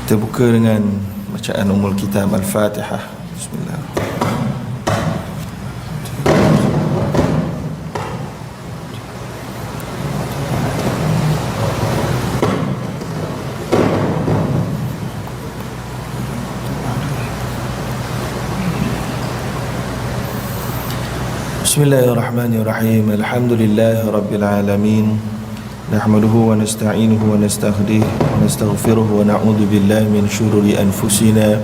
Kita buka dengan bacaan Ummul Kitab Al-Fatihah. Bismillahirrahmanirrahim. Bismillahirrahmanirrahim. Alhamdulillahi rabbil alamin. Nahmaduhu wa nasta'inuhu wa nastahdihi wa nastaghfiruhu wa na'udzu billahi min syururi anfusina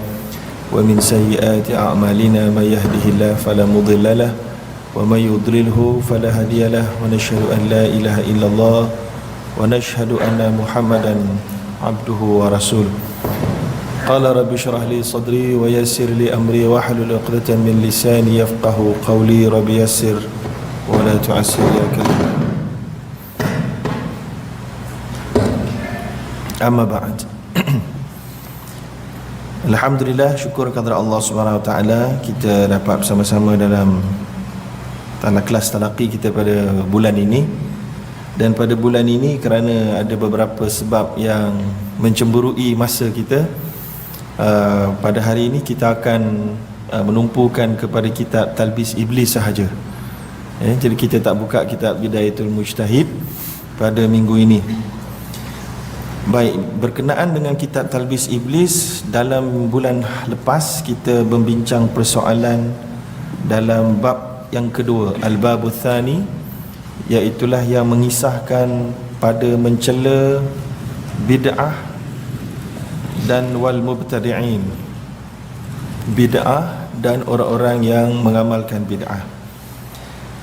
wa min sayyiati a'malina. May yahdihillahu fala mudilla lahu wa may yudlilhu fala hadiya lahu. Wa nashhadu an la ilaha illallah wa nashhadu anna Muhammadan abduhu wa rasuluh. Qala rabbi shrah li sadri wa yassir li amri wa hlul 'uqdatam min lisani yafqahu qawli. Rabbi yassir wa la tu'assir ya karim. Amma ba'd. Alhamdulillah, syukur kepada Allah Subhanahu Wa Taala, kita dapat bersama-sama dalam kelas talaqi kita pada bulan ini. Dan pada bulan ini kerana ada beberapa sebab yang mencemburui masa kita, pada hari ini kita akan menumpukan kepada kitab Talbis Iblis sahaja. Jadi kita tak buka kitab Bidayatul Mujtahid pada minggu ini. Baik, berkenaan dengan kitab Talbis Iblis, dalam bulan lepas kita membincang persoalan dalam bab yang kedua, Al-Babu Tsani, iaitulah yang mengisahkan pada mencela bid'ah dan wal mubtadi'in, bid'ah dan orang-orang yang mengamalkan bid'ah.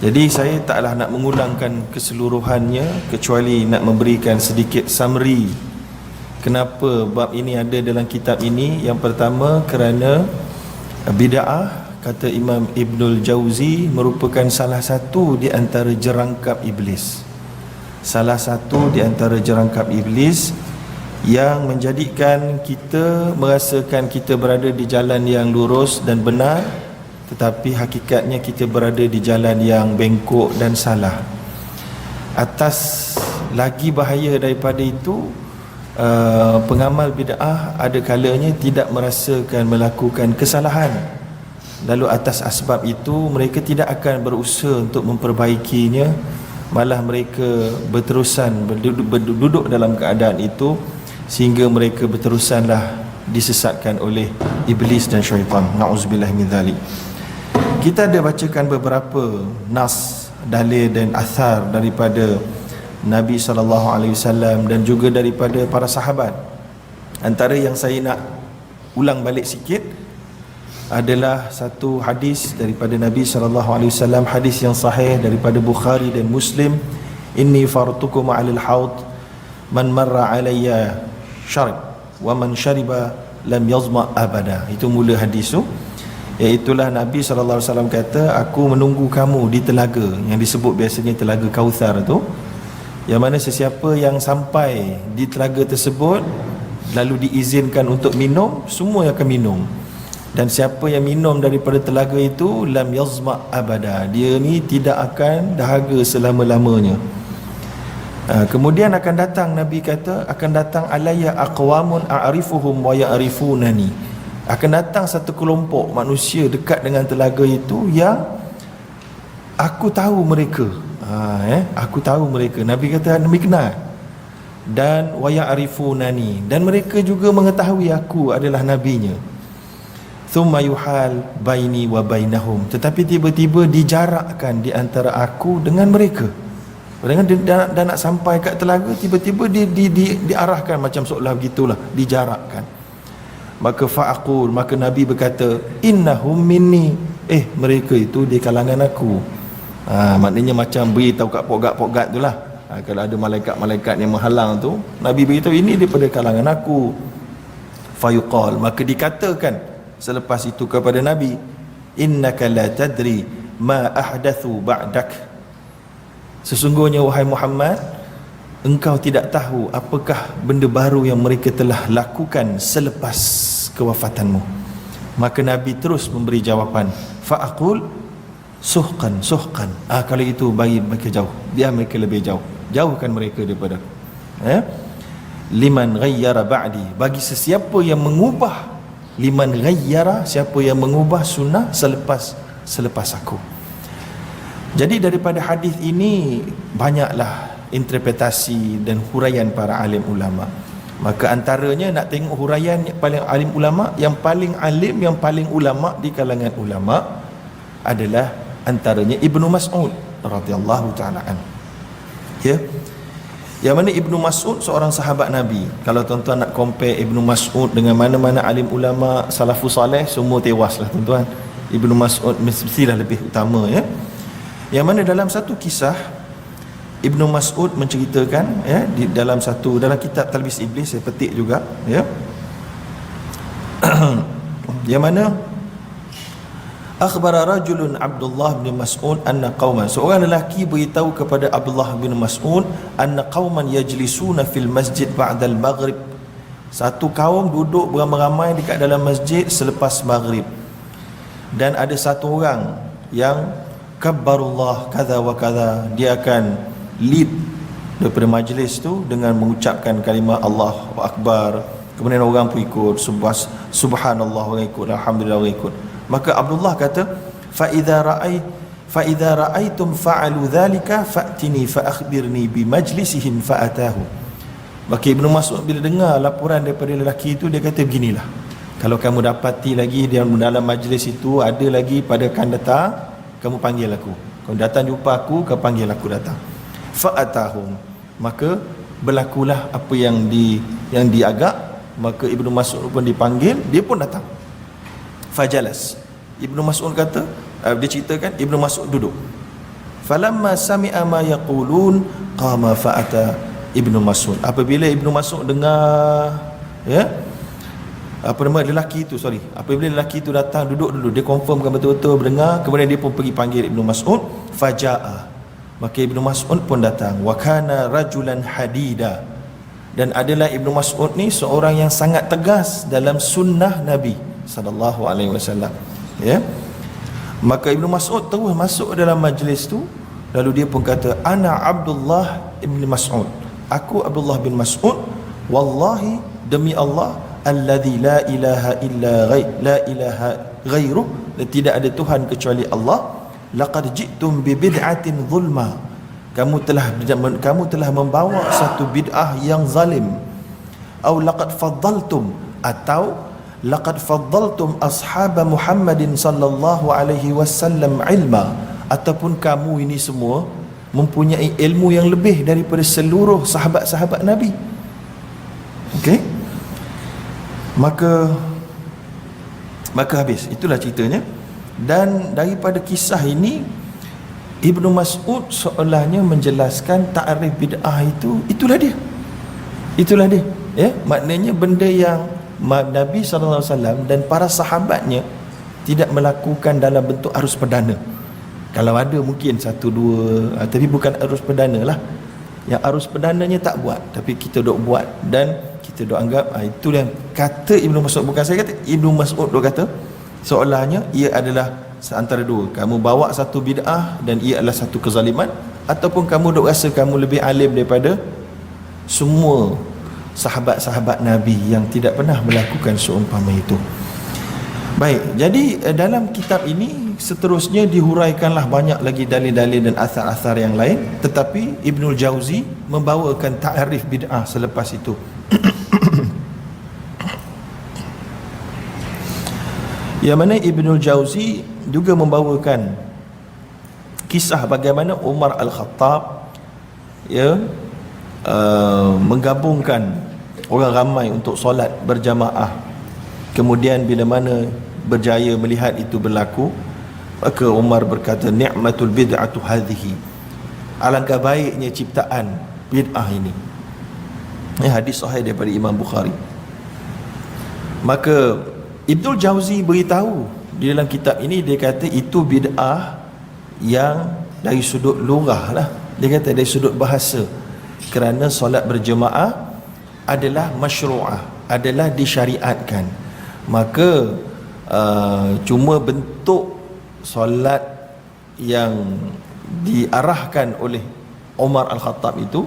Jadi saya taklah nak mengulangkan keseluruhannya, kecuali nak memberikan sedikit summary kenapa bab ini ada dalam kitab ini. Yang pertama, kerana bid'ah, kata Imam Ibnul Jauzi, merupakan salah satu di antara jerangkap iblis. Salah satu di antara jerangkap iblis yang menjadikan kita merasakan kita berada di jalan yang lurus dan benar, tetapi hakikatnya kita berada di jalan yang bengkok dan salah. Atas lagi bahaya daripada itu, pengamal bid'ah ada kalanya tidak merasakan melakukan kesalahan, lalu atas asbab itu mereka tidak akan berusaha untuk memperbaikinya, malah mereka berterusan berduduk dalam keadaan itu, sehingga mereka berterusanlah disesatkan oleh iblis dan syaitan. Na'udzubillah min dzalik. Kita ada bacakan beberapa nas, dalil dan athar daripada Nabi SAW dan juga daripada para sahabat. Antara yang saya nak ulang balik sikit adalah satu hadis daripada Nabi SAW, hadis yang sahih daripada Bukhari dan Muslim. Inni fartukum 'alal haud, man marra 'alayya syarib wa man syariba lam yazma abada. Itu mula hadis tu, iaitulah Nabi SAW kata, aku menunggu kamu di telaga yang disebut biasanya telaga Kautsar tu, yang mana sesiapa yang sampai di telaga tersebut lalu diizinkan untuk minum, semua akan minum. Dan siapa yang minum daripada telaga itu, lam yazma abada, dia ni tidak akan dahaga selama-lamanya. Kemudian akan datang, Nabi kata, akan datang alayya aqwamun a'rifuhum wa ya'rifunani. Akan datang satu kelompok manusia dekat dengan telaga itu yang aku tahu mereka. Aku tahu mereka. Nabi kata, Nabi kenal. Dan wa ya'rifunani, dan mereka juga mengetahui aku adalah nabinya. Thumma yuhal baini wa bainahum, tetapi tiba-tiba dijarakkan di antara aku dengan mereka. Dengan dah nak sampai kat telaga, tiba-tiba diarahkan macam seolah begitulah, dijarakkan. Maka fa'aqul, maka Nabi berkata, innahum minni, mereka itu di kalangan aku. Maknanya macam beritahu kat pogat-pogat tu lah. Kalau ada malaikat-malaikat yang menghalang tu, Nabi beritahu ini daripada kalangan aku. Fayuqal, maka dikatakan selepas itu kepada Nabi, innaka la tadri ma ahdathu ba'dak. Sesungguhnya wahai Muhammad, engkau tidak tahu apakah benda baru yang mereka telah lakukan selepas kewafatanmu. Maka Nabi terus memberi jawapan, fa'aqul suhqan. Kalau itu bagi mereka jauh, biar mereka lebih jauh, jauhkan mereka daripada liman ghayyara ba'di, bagi sesiapa yang mengubah, liman ghayyara, siapa yang mengubah sunnah selepas aku. Jadi daripada hadis ini banyaklah interpretasi dan huraian para alim ulama. Maka antaranya nak tengok huraian yang paling alim ulama, yang paling alim, yang paling ulama di kalangan ulama adalah antaranya Ibnu Mas'ud radhiyallahu taala an. Ya. Yang mana Ibnu Mas'ud seorang sahabat Nabi. Kalau tuan-tuan nak compare Ibnu Mas'ud dengan mana-mana alim ulama salafus saleh, semua tewaslah tuan-tuan. Ibnu Mas'ud mestilah lebih utama, ya. Yang mana dalam satu kisah Ibnu Mas'ud menceritakan, ya, dalam kitab Talbis Iblis, saya petik juga, ya. Yang mana akhbara rajulun Abdullah bin Mas'ud anna qauman, seorang lelaki beritahu kepada Abdullah bin Mas'ud, anna qauman yajlisuna fil masjid ba'dal maghrib, satu kaum duduk beramai-ramai dekat dalam masjid selepas maghrib, dan ada satu orang yang kabbarullah kadza wa kadza, dia akan lead daripada majlis tu dengan mengucapkan kalimah Allahu Akbar, kemudian orang pun ikut, subhanallah, orang ikut, alhamdulillah, orang ikut. Maka Abdullah kata, fa idza ra'aitum fa'alu dhalika fa'tini fa akhbirni bi majlisihim fa atahu. Maka Ibnu Mas'ud bila dengar laporan daripada lelaki itu, dia kata beginilah, kalau kamu dapati lagi dalam majlis itu ada lagi pada kan datang, kamu panggil aku. Kau datang jumpa aku, kau panggil aku datang. Fa atahum, maka berlakulah apa yang diagak. Maka Ibnu Mas'ud pun dipanggil, dia pun datang. Fajalas, Ibnu Mas'ud kata, dia ceritakan Ibnu Mas'ud duduk. Falamma sami'a ma yaqulun qama fa'ata Ibnu Mas'ud. Apabila Ibnu Mas'ud dengar, ya, apabila lelaki itu datang duduk dulu, dia confirmkan betul-betul mendengar, kemudian dia pun pergi panggil Ibnu Mas'ud. Faja'a, maka Ibnu Mas'ud pun datang. Wa kana rajulan hadida, dan adalah Ibnu Mas'ud ni seorang yang sangat tegas dalam sunnah Nabi sallallahu alaihi wasallam, ya. Maka Ibnu Mas'ud terus masuk dalam majlis tu, lalu dia pun kata, ana Abdullah bin Mas'ud, aku Abdullah bin Mas'ud, wallahi, demi Allah, alladzi la ilaha ghairuh, tidak ada Tuhan kecuali Allah, laqad ji'tum bi bid'atin zulma, kamu telah membawa satu bid'ah yang zalim, atau laqad faddaltum, atau laqad faddaltum ashab Muhammadin sallallahu alaihi wasallam ilma, ataupun kamu ini semua mempunyai ilmu yang lebih daripada seluruh sahabat-sahabat Nabi. Okey, maka habis, itulah ceritanya. Dan daripada kisah ini Ibnu Mas'ud seolahnya menjelaskan ta'rif bid'ah itu, itulah dia, ya. Maknanya benda yang Nabi SAW dan para sahabatnya tidak melakukan dalam bentuk arus perdana. Kalau ada mungkin satu dua, tapi bukan arus perdana lah. Yang arus perdananya tak buat, tapi kita dok buat, dan kita dok anggap itu yang kata Ibnu Mas'ud, bukan saya kata, Ibnu Mas'ud dok kata seolahnya ia adalah antara dua, kamu bawa satu bid'ah dan ia adalah satu kezaliman, ataupun kamu dok rasa kamu lebih alim daripada semua sahabat-sahabat Nabi yang tidak pernah melakukan seumpama itu. Baik, jadi dalam kitab ini seterusnya dihuraikanlah banyak lagi dalil-dalil dan asar-asar yang lain, tetapi Ibnul Jauzi membawakan ta'rif bid'ah selepas itu. Yang mana Ibnul Jauzi juga membawakan kisah bagaimana Umar Al-Khattab, ya, menggabungkan orang ramai untuk solat berjamaah. Kemudian bila mana berjaya melihat itu berlaku, maka Umar berkata, ni'matul bid'atu hadhihi, alangkah baiknya ciptaan bid'ah ini. Ini hadis sahih daripada Imam Bukhari. Maka Ibnul Jauzi beritahu di dalam kitab ini, dia kata itu bid'ah yang dari sudut lugah lah, dia kata dari sudut bahasa, kerana solat berjemaah adalah masyru'ah, adalah disyariatkan. Maka cuma bentuk solat yang diarahkan oleh Umar Al-Khattab itu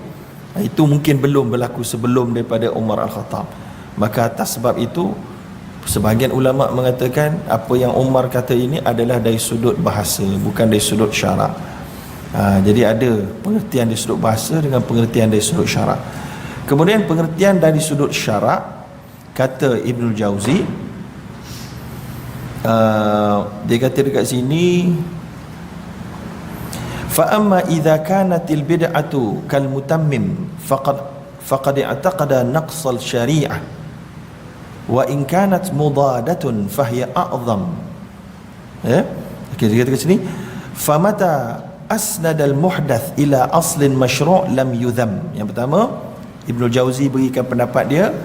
Itu mungkin belum berlaku sebelum daripada Umar Al-Khattab. Maka atas sebab itu sebahagian ulama mengatakan apa yang Umar kata ini adalah dari sudut bahasa, bukan dari sudut syarak. Jadi ada pengertian dari sudut bahasa dengan pengertian dari sudut syarak. Kemudian pengertian dari sudut syarak, kata Ibnul Jauzi, dia kata dekat sini, fa amma idza kanatil bid'atu kal mutammim faqad i'taqada naqsal syari'ah wa in kanat mudadatun fahiya a'zam. Okey, dia kata kat sini, famata asnadal muhdath ila aslin masyru' lam yudham. Yang pertama, Ibnul Jauzi berikan pendapat dia.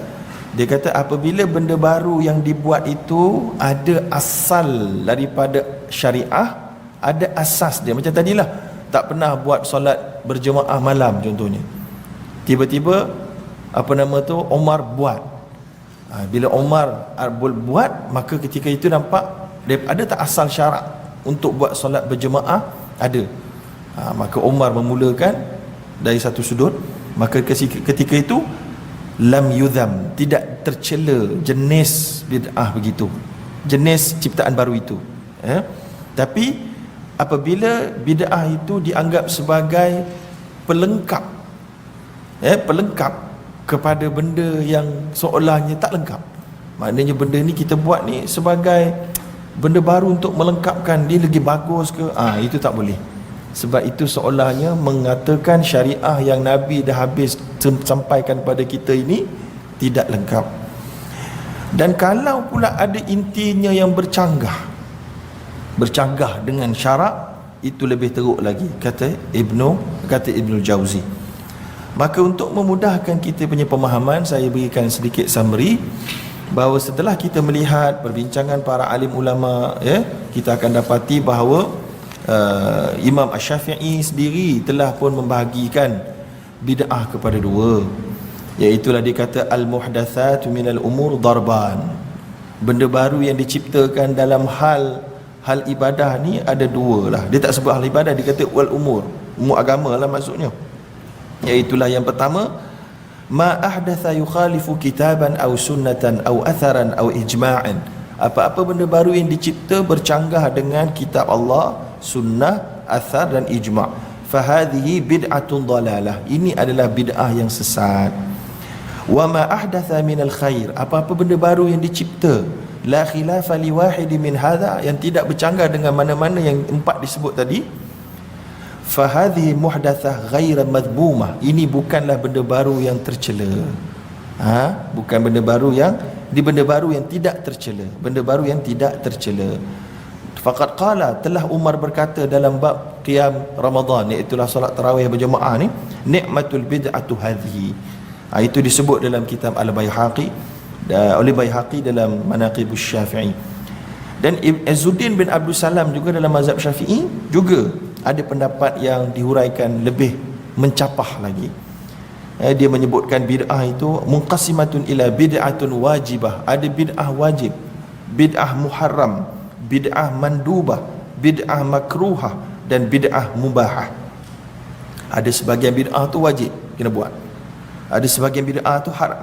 Dia kata apabila benda baru yang dibuat itu ada asal daripada syariah, ada asas dia. Macam tadilah, tak pernah buat solat berjemaah malam contohnya. Tiba-tiba Umar buat. Bila Umar buat, maka ketika itu nampak ada tak asal syarak untuk buat solat berjemaah? Ada. Maka Umar memulakan dari satu sudut, maka ketika itu lam yudham, tidak tercela jenis bid'ah begitu, jenis ciptaan baru itu. Tapi apabila bid'ah itu dianggap sebagai pelengkap, pelengkap kepada benda yang seolahnya tak lengkap, maknanya benda ni kita buat ni sebagai benda baru untuk melengkapkan dia lagi bagus ke, itu tak boleh. Sebab itu seolahnya mengatakan syariah yang Nabi dah habis sampaikan pada kita ini tidak lengkap. Dan kalau pula ada intinya yang bercanggah dengan syarak, itu lebih teruk lagi, kata Ibnul Jauzi. Maka untuk memudahkan kita punya pemahaman, saya berikan sedikit summary bahawa setelah kita melihat perbincangan para alim ulama, kita akan dapati bahawa Imam Asy-Syafi'i sendiri telah pun membahagikan bid'ah kepada dua, iaitulah dia kata al-muhdatsatu minal umur darban. Benda baru yang diciptakan dalam hal ibadah ni ada dua lah. Dia tak sebut hal ibadah, dia kata wal umur agama lah maksudnya. Iaitulah yang pertama, ma ahdatha yukhalifu kitaban aw sunnatan aw atharan aw ijma'an. Apa-apa benda baru yang dicipta bercanggah dengan kitab Allah, sunnah, athar dan ijma', fahadhihi bid'atun dalalah. Ini adalah bid'ah yang sesat. Wa ma ahdatha minal khair, apa-apa benda baru yang dicipta, la khilafa li wahidin min hadha, yang tidak bercanggah dengan mana-mana yang empat disebut tadi, fahadhihi muhdatsah ghaira madhmumah. Ini bukanlah benda baru yang tercela. Bukan benda baru yang tidak tercela, benda baru yang tidak tercela. Faqad qala, telah Umar berkata dalam bab qiyam Ramadan, iaitu solat tarawih berjemaah ni, ni'matul bid'atu hadhihi. Itu disebut dalam kitab Al-Baihaqi, oleh Baihaqi dalam Manaqibus Syafi'i. Dan Izzuddin bin Abdul Salam juga dalam mazhab Syafi'i juga ada pendapat yang dihuraikan lebih mencapah lagi. Dia menyebutkan bid'ah itu munqasimatun ila bid'atun wajibah. Ada bid'ah wajib, bid'ah muharram, bid'ah mandubah, bid'ah makruhah dan bid'ah mubahah. Ada sebahagian bid'ah tu wajib kena buat, ada sebahagian bid'ah tu haram.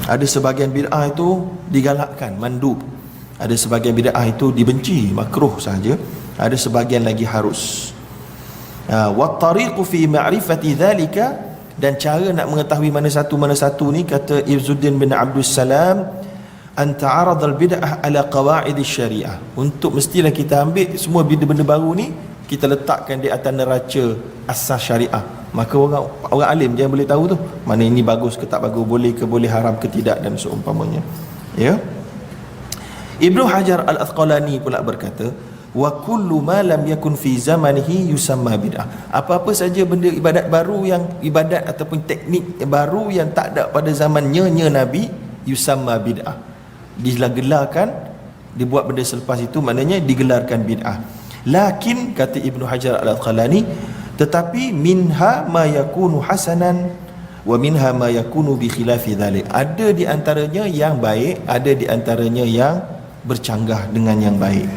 Ada sebahagian bid'ah itu digalakkan, mandub. Ada sebahagian bid'ah itu dibenci, makruh saja. Ada sebahagian lagi harus. Wa tariqu fi ma'rifati dhalika, dan cara nak mengetahui mana satu ni, kata Izzuddin bin Abdul Salam, an ta'arad al-bid'ah ala qawaid syariah. Untuk mestilah kita ambil semua benda-benda baru ni, kita letakkan di atas neraca asas syariah. Maka orang alim dia boleh tahu tu mana ini bagus ke tak bagus, boleh ke boleh, haram ke tidak, dan seumpamanya. Ibnu Hajar Al-Asqalani pula berkata, wa kullu ma lam yakun fi zamanihi yusamma bid'ah. Apa-apa saja benda ibadat baru, yang ibadat ataupun teknik baru yang tak ada pada zamannya Nabi, yusamma bid'ah. Digelarkan, dibuat benda selepas itu, maknanya digelarkan bid'ah. Lakin, kata Ibnu Hajar Al-Asqalani, tetapi minha ma yakunu hasanan wa minha ma yakunu bi khilafi dhalik. Ada di antaranya yang baik, ada di antaranya yang bercanggah dengan yang baik.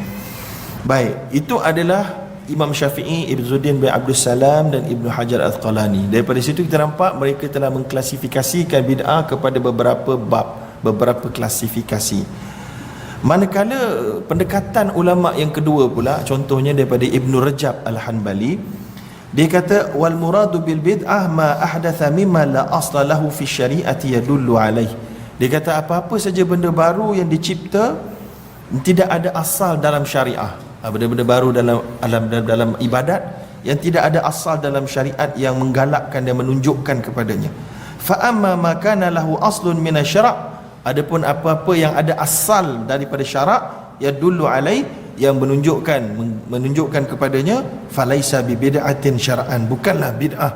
Baik, itu adalah Imam Syafi'i, Ibn Zuddin bin Abdul Salam dan Ibn Hajar Al-Asqalani. Daripada situ kita nampak mereka telah mengklasifikasikan bid'ah kepada beberapa bab, beberapa klasifikasi. Manakala pendekatan ulama yang kedua pula, contohnya daripada Ibn Rajab Al-Hanbali, dia kata wal muradu bil bid'ah ma ahdatha mimma la asla lahu fi syari'ati yadullu alaih. Dia kata apa-apa saja benda baru yang dicipta tidak ada asal dalam syariah. Benda-benda baru dalam ibadat yang tidak ada asal dalam syariat yang menggalakkan dan menunjukkan kepadanya. Fa amma ma kana lahu aslun min asy-syara', adapun apa-apa yang ada asal daripada syarak, yadullu alai, yang menunjukkan kepadanya, falaisa bi bid'atin syar'an, bukanlah bid'ah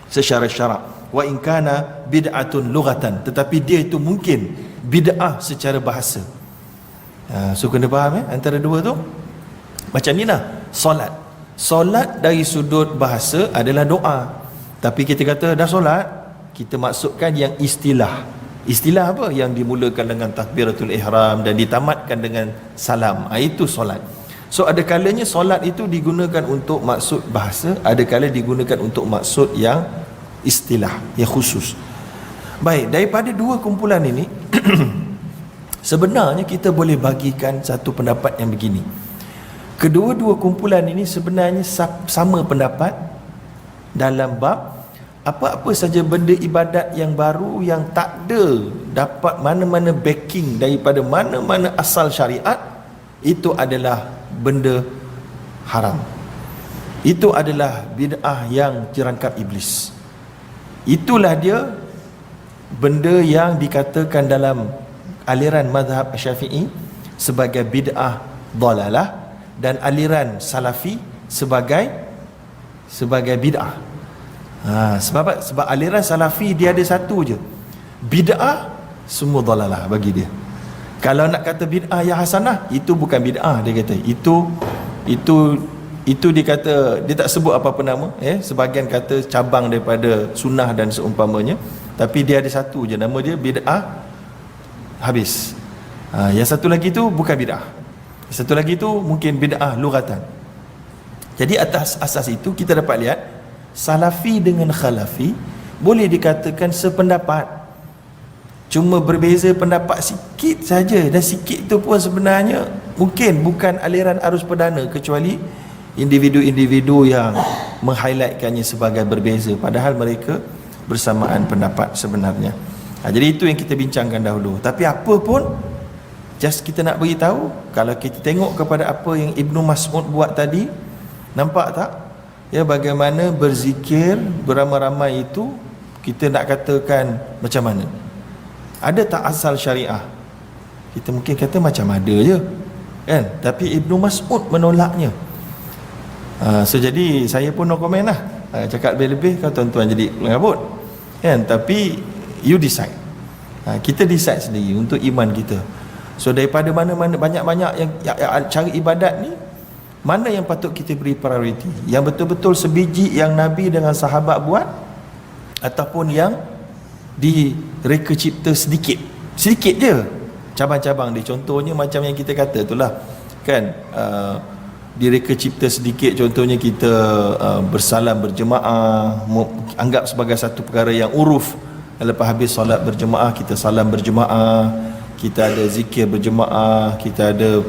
secara syarak. Wa in kana bid'atun lughatan, tetapi dia itu mungkin bid'ah secara bahasa. So kena faham antara dua tu. Macam ni lah solat dari sudut bahasa adalah doa, tapi kita kata dah solat, kita maksudkan yang istilah apa yang dimulakan dengan takbiratul ihram dan ditamatkan dengan salam, itu solat. So ada kalanya solat itu digunakan untuk maksud bahasa, ada kala digunakan untuk maksud yang istilah, yang khusus. Baik, daripada dua kumpulan ini sebenarnya kita boleh bagikan satu pendapat yang begini. Kedua-dua kumpulan ini sebenarnya sama pendapat dalam bab apa-apa saja benda ibadat yang baru yang tak ada dapat mana-mana backing daripada mana-mana asal syariat, itu adalah benda haram. Itu adalah bid'ah yang dirangkap iblis. Itulah dia benda yang dikatakan dalam aliran mazhab Syafi'i sebagai bid'ah dhalalah dan aliran Salafi sebagai bid'ah. Sebab aliran Salafi dia ada satu je, bid'ah semua dhalalah bagi dia. Kalau nak kata bid'ah yang hasanah, itu bukan bid'ah, dia kata itu dia kata, dia tak sebut apa-apa nama, sebahagian kata cabang daripada sunnah dan seumpamanya, tapi dia ada satu je, nama dia bid'ah, habis. Yang satu lagi tu bukan bid'ah, satu lagi tu mungkin bid'ah lughatan. Jadi atas asas itu kita dapat lihat Salafi dengan Khalafi boleh dikatakan sependapat, cuma berbeza pendapat sikit saja, dan sikit itu pun sebenarnya mungkin bukan aliran arus perdana, kecuali individu-individu yang meng-highlightkannya sebagai berbeza, padahal mereka bersamaan pendapat sebenarnya. Jadi itu yang kita bincangkan dahulu. Tapi apa pun, just kita nak beritahu, kalau kita tengok kepada apa yang Ibnu Mas'ud buat tadi, nampak tak bagaimana berzikir beramai-ramai itu, kita nak katakan macam mana? Ada tak asal syariah? Kita mungkin kata macam ada je kan, tapi Ibnu Mas'ud menolaknya. So jadi saya pun no comment lah, cakap lebih-lebih kalau tuan-tuan jadi lengabut kan, tapi you decide. Kita decide sendiri untuk iman kita. So daripada mana-mana banyak-banyak yang cara ibadat ni, mana yang patut kita beri prioriti? Yang betul-betul sebiji yang Nabi dengan sahabat buat, ataupun yang direka cipta sedikit je cabang-cabang dia. Contohnya macam yang kita kata itulah kan, direka cipta sedikit, contohnya kita bersalam berjemaah, anggap sebagai satu perkara yang uruf. Lepas habis solat berjemaah, kita salam berjemaah, kita ada zikir berjemaah, kita ada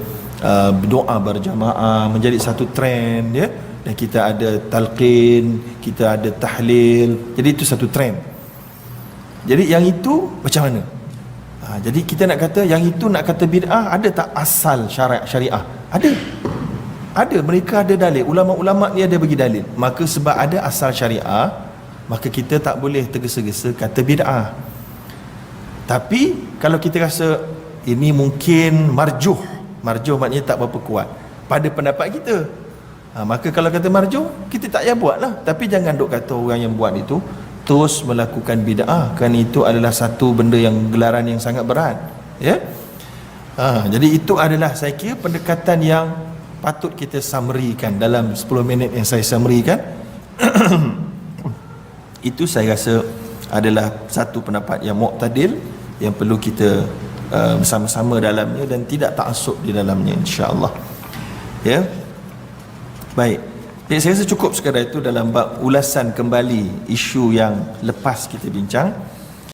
doa berjamaah, menjadi satu trend ya, dan kita ada talqin, kita ada tahlil, jadi itu satu trend. Jadi yang itu macam mana? Jadi kita nak kata yang itu, nak kata bid'ah, ada tak asal syariah? Ada, mereka ada dalil, ulama-ulama ni ada bagi dalil. Maka sebab ada asal syariah, maka kita tak boleh tergesa-gesa kata bid'ah. Tapi kalau kita rasa ini mungkin marjuh maknanya tak berapa kuat pada pendapat kita, maka kalau kata marjuh, kita tak payah buat lah. Tapi jangan duk kata orang yang buat itu terus melakukan bid'ah, kerana itu adalah satu benda yang gelaran yang sangat berat ya. Jadi itu adalah saya kira pendekatan yang patut kita summary-kan dalam 10 minit yang saya summary-kan. Itu saya rasa adalah satu pendapat yang muqtadil, yang perlu kita bersama-sama dalamnya dan tidak ta'assub di dalamnya, insya-Allah. Ya. Baik. Jadi saya rasa cukup sekadar itu dalam bab ulasan kembali isu yang lepas kita bincang.